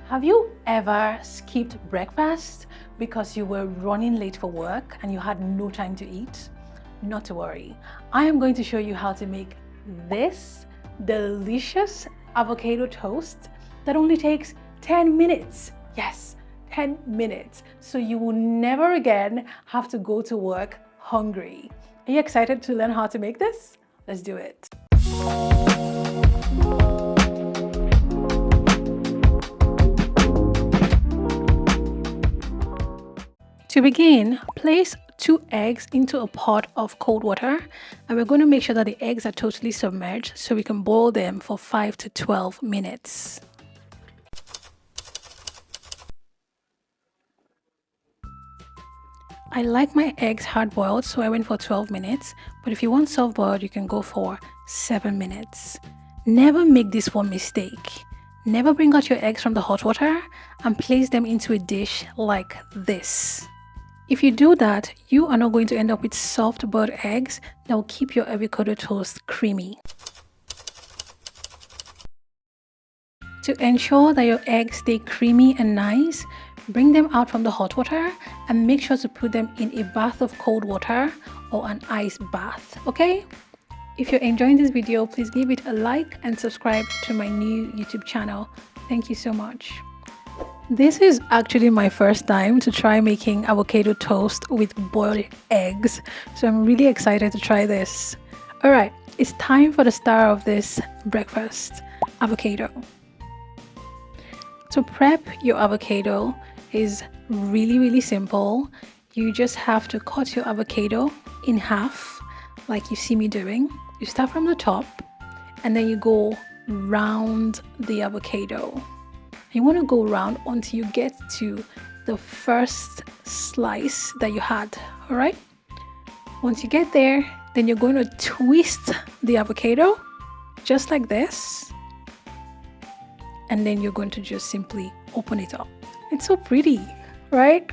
Have you ever skipped breakfast because you were running late for work and you had no time to eat? Not to worry. I am going to show you how to make this delicious avocado toast that only takes 10 minutes. Yes, 10 minutes. So you will never again have to go to work hungry. Are you excited to learn how to make this? Let's do it. To begin, place 2 eggs into a pot of cold water, and we're going to make sure that the eggs are totally submerged so we can boil them for 5 to 12 minutes. I like my eggs hard boiled, so I went for 12 minutes, but if you want soft boiled, you can go for 7 minutes. Never make this one mistake. Never bring out your eggs from the hot water and place them into a dish like this. If you do that, you are not going to end up with soft boiled eggs that will keep your avocado toast creamy. To ensure that your eggs stay creamy and nice, bring them out from the hot water and make sure to put them in a bath of cold water or an ice bath, okay? If you're enjoying this video, please give it a like and subscribe to my new YouTube channel. Thank you so much. This is actually my first time to try making avocado toast with boiled eggs, so I'm really excited to try this. Alright, it's time for the star of this breakfast, avocado. To prep your avocado is really simple. You just have to cut your avocado in half like you see me doing. You start from the top and then you go round the avocado. You want to go around until you get to the first slice that you had, all right? Once you get there, then you're going to twist the avocado just like this. And then you're going to just simply open it up. It's so pretty, right?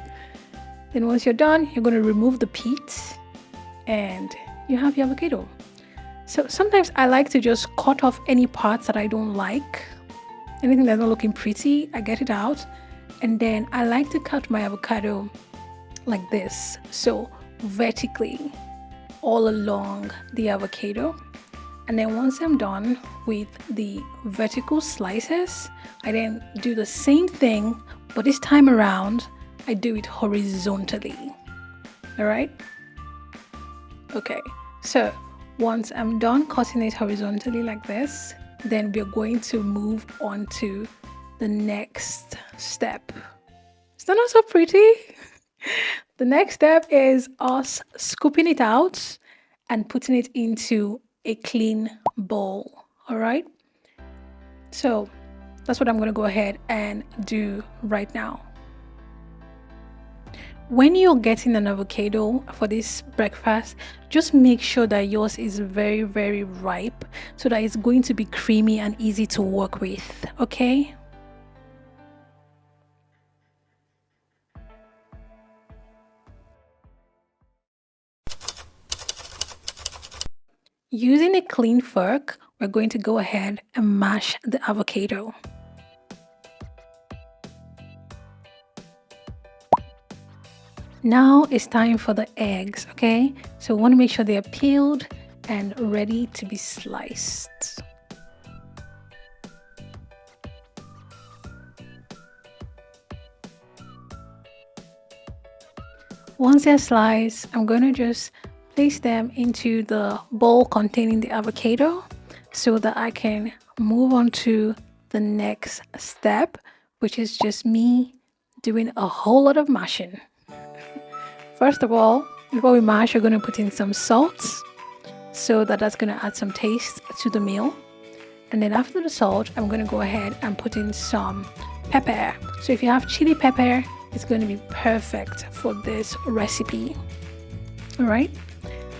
Then once you're done, you're going to remove the pit and you have your avocado. So sometimes I like to just cut off any parts that I don't like. Anything that's not looking pretty, I get it out. And then I like to cut my avocado like this. So vertically all along the avocado. And then once I'm done with the vertical slices, I then do the same thing, but this time around, I do it horizontally. All right? Okay, so once I'm done cutting it horizontally like this, then we're going to move on to the next step. Is that not so pretty? The next step is us scooping it out and putting it into a clean bowl. All right, so that's what I'm going to go ahead and do right now. When you're getting an avocado for this breakfast, just make sure that yours is very ripe so that it's going to be creamy and easy to work with, okay? Using a clean fork, we're going to go ahead and mash the avocado. Now it's time for the eggs, okay? So we want to make sure they're peeled and ready to be sliced. Once they're sliced, I'm going to just place them into the bowl containing the avocado so that I can move on to the next step, which is just me doing a whole lot of mashing. First of all, before we mash, we're going to put in some salt so that's going to add some taste to the meal. And then after the salt, I'm going to go ahead and put in some pepper. So if you have chili pepper, it's going to be perfect for this recipe. All right.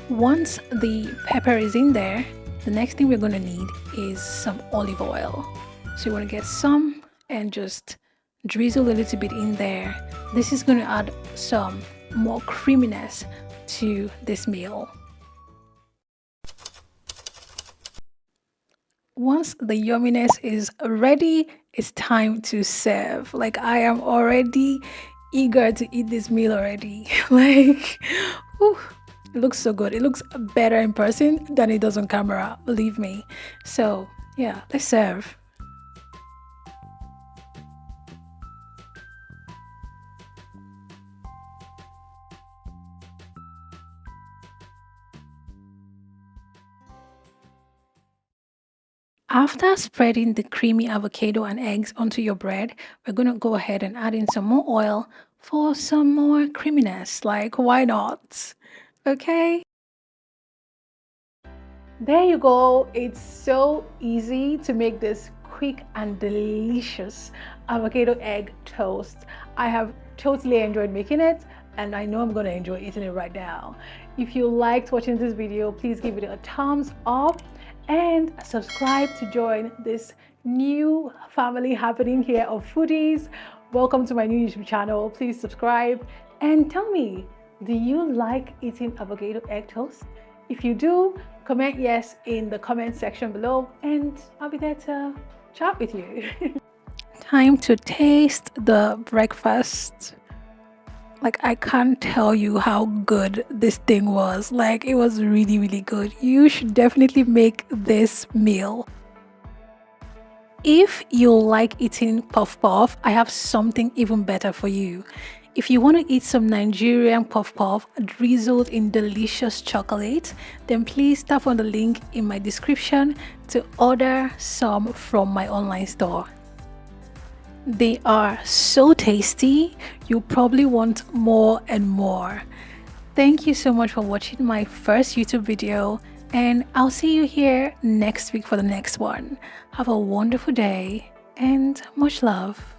Once the pepper is in there, the next thing we're going to need is some olive oil. So you want to get some and just drizzle a little bit in there. This is going to add some more creaminess to this meal. Once the yumminess is ready, it's time to serve. Like, I am already eager to eat this meal already. Like, whew, it looks so good. It looks better in person than it does on camera, believe me. So, yeah, let's serve. After spreading the creamy avocado and eggs onto your bread, we're going to go ahead and add in some more oil for some more creaminess. Like, why not? Okay. There you go. It's so easy to make this quick and delicious avocado egg toast. I have totally enjoyed making it, and I know I'm going to enjoy eating it right now. If you liked watching this video, please give it a thumbs up and subscribe to join this new family happening here of foodies. Welcome to my new YouTube channel. Please subscribe and tell me, do you like eating avocado egg toast? If you do, comment yes in the comment section below and I'll be there to chat with you. Time to taste the breakfast. Like, I can't tell you how good this thing was. Like, it was really, really good. You should definitely make this meal. If you like eating puff puff, I have something even better for you. If you want to eat some Nigerian puff puff drizzled in delicious chocolate, then please tap on the link in my description to order some from my online store. They are so tasty, you probably want more and more. Thank you so much for watching my first YouTube video, and I'll see you here next week for the next one. Have a wonderful day and much love.